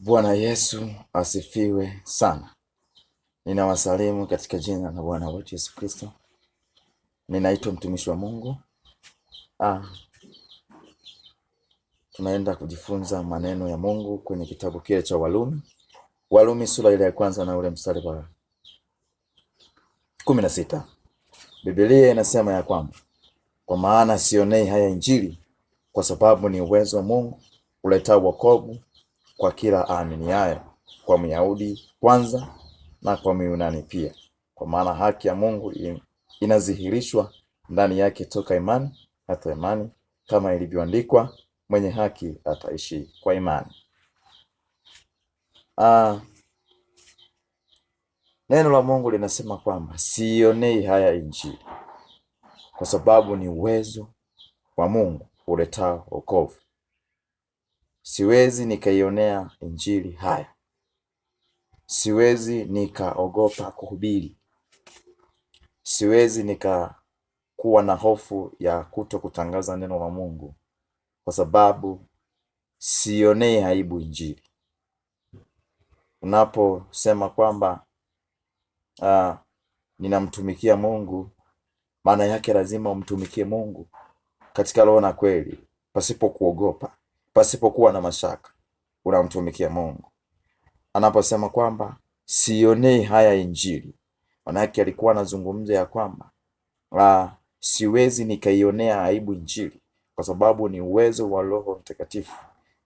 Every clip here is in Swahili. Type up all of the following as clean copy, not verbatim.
Bwana Yesu asifiwe sana. Ninawasalimu katika jina la Bwana wetu Yesu Kristo. Ninaitwa mtumishi wa Mungu. Tunaenda kujifunza maneno ya Mungu kwenye kitabu kile cha Warumi sura ile ya kwanza na ule mstari wa 16. Biblia inasema ya kwamba kwa maana sionei haya Injili, kwa sababu ni uwezo wa Mungu uletao wokovu kwa kila aaminiaye, kwa Myahudi kwanza na kwa Myunani pia. Kwa maana haki ya Mungu inadhihirishwa ndani yake toka imani hata imani, kama ilivyoandikwa, mwenye haki ataishi kwa imani. Neno la Mungu linasema kwamba sionei haya Injili, kwa sababu ni uwezo wa Mungu uletao wokovu. Siwezi nikaionea Injili haya. Siwezi nikaogopa kuhubiri. Siwezi nikakuwa na hofu ya kuto kutangaza neno la Mungu, kwa sababu sionei aibu Injili. Unaposema kwamba ninamtumikia Mungu, maana yake lazima umtumikie Mungu katika roho na kweli, pasipo kuogopa, pasipo kuwa na mashaka. Unamtumikia Mungu. Anaposema kwamba sionei haya Injili, maana yake alikuwa anazungumza ya kwamba siwezi nikaionea aibu Injili, kwa sababu ni uwezo wa Roho Mtakatifu,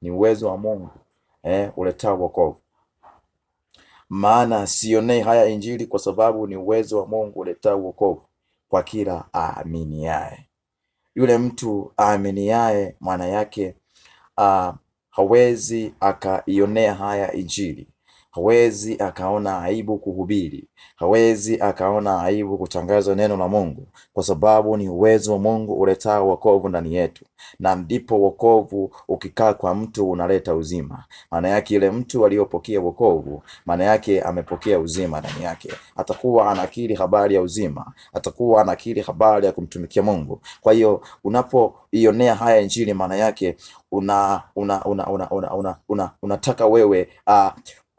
ni uwezo wa Mungu uletao wokovu. Maana sionei haya Injili kwa sababu ni uwezo wa Mungu uletao wokovu kwa kila aaminiaye. Yule mtu aaminiaye, maana yake hawezi akaionea haya Injili. Hawezi akaona aibu kuhubiri. Hawezi akaona aibu kutangaza neno la Mungu, kwa sababu ni uwezo wa Mungu uletao wokovu ndani yetu. Na ndipo wokovu ukikaa kwa mtu unaleta uzima. Maana yake ile mtu aliyopokea wokovu, maana yake amepokea uzima ndani yake. Atakuwa anakiri habari ya uzima, atakuwa anakiri habari ya kumtumikia Mungu. Kwa hiyo unapoionea haya Injili, maana yake unataka wewe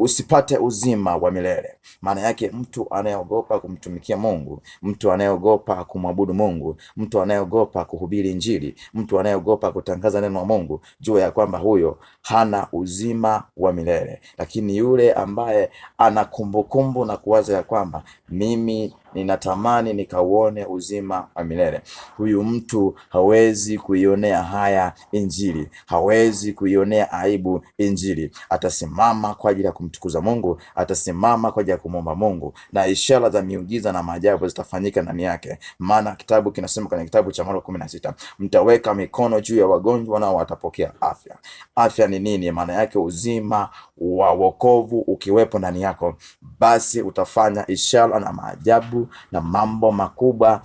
usipate uzima wa milele. Maana yake mtu anayeogopa kumtumikia Mungu, mtu anayeogopa kumwabudu Mungu, mtu anayeogopa kuhubiri Injili, mtu anayeogopa kutangaza neno la Mungu, jua ya kwamba huyo hana uzima wa milele. Lakini yule ambaye ana kumbukumbu na kuwaza ya kwamba mimi ninatamani nikauone uzima wa milele, huyu mtu hawezi kuionea haya Injili, hawezi kuionea aibu Injili. Atasimama kwa ajili ya kumtukuza Mungu, atasimama kwa ajili ya kumwomba Mungu, na ishara za miujiza na maajabu zitafanyika ndani yake. Maana kitabu kinasema kwenye kitabu cha Marko 16, mtaweka mikono juu ya wagonjwa nao watapokea afya. Afya ni nini? Maana yake uzima wa wokovu ukiwepo ndani yako, basi utafanya ishara na maajabu na mambo makubwa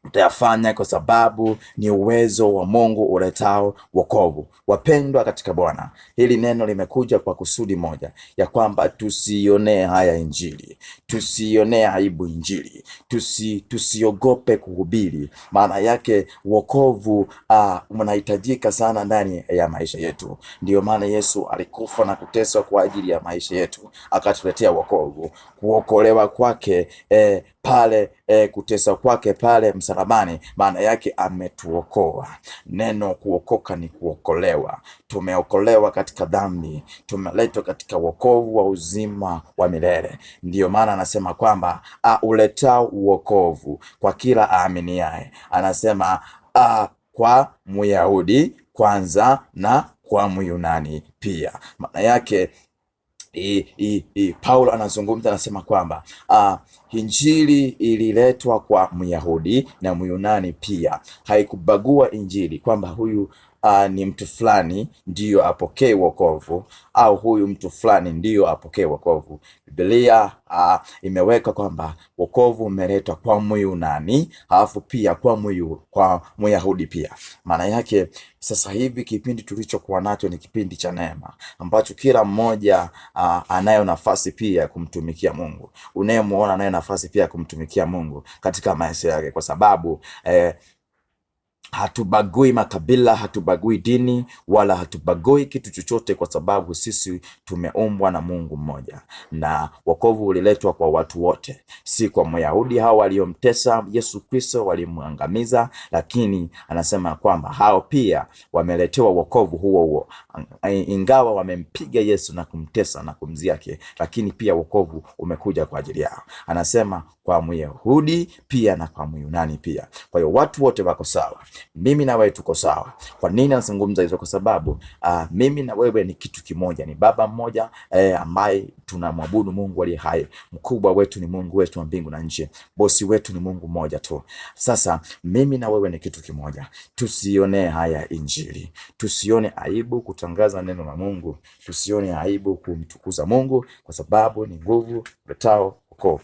utayafanya, kwa sababu ni uwezo wa Mungu uletao wokovu. Wapendwa katika Bwana, hili neno limekuja kwa kusudi moja, ya kwamba tusionee haya Injili, tusionee aibu Injili, tusiogope kuhubiri. Maana yake wokovu unahitajika sana ndani ya maisha yetu. Ndiyo maana Yesu alikufa na kuteswa kwa ajili ya maisha yetu, akatuletea wokovu. Kuokolewa kwake pale kutesa kwake pale msalabani, maana yake ametuokoa. Neno kuokoka ni kuokolewa. Tumeokolewa katika dhambi, tumeletwa katika wokovu wa uzima wa milele. Ndiyo maana anasema kwamba uletao wokovu kwa kila aaminiaye. Anasema kwa Myahudi kwanza na kwa Myunani pia. Maana yake Paulo anazungumza, anasema kwamba Injili ililetwa kwa Myahudi na Myunani pia. Haikubagua Injili kwamba huyu ni mtu fulani ndiyo apokee wokovu, au huyu mtu fulani ndiyo apokee wokovu. Biblia imeweka kwamba wokovu umeletwa kwa Myunani, halafu pia kwa Myahudi pia. Maana yake sasa hivi kipindi tulichokuwa nacho ni kipindi cha neema, ambacho kila mmoja anayo nafasi pia kumtumikia Mungu. Unayemuona anayo nafasi pia kumtumikia Mungu katika maisha yake, kwa sababu Hatubagui makabila, hatubagui dini, wala hatubagui kitu chochote, kwa sababu sisi tumeumbwa na Mungu mmoja, na wokovu uliletwa kwa watu wote, si kwa Wayahudi hao waliomtesa Yesu Kristo, walimwangamiza, lakini anasema kwamba hao pia wameletewa wokovu huo huo, ingawa wamempiga Yesu na kumtesa na kumziake, lakini pia wokovu umekuja kwa ajili yao. Anasema kwa Myahudi pia na kwa Myunani pia. Kwa hiyo watu wote wako sawa, mimi na wewe tuko sawa. Kwa nini anazungumza hizo? Kwa sababu mimi na wewe ni kitu kimoja, ni baba mmoja ambaye tunamwabudu Mungu aliye hai. Mkubwa wetu ni Mungu wetu wa mbingu na nchi, bosi wetu ni Mungu mmoja tu. Sasa mimi na wewe ni kitu kimoja, tusione haya Injili, tusione aibu kutangaza neno la Mungu, tusione aibu kumtukuza Mungu, kwa sababu ni nguvu letao wokovu.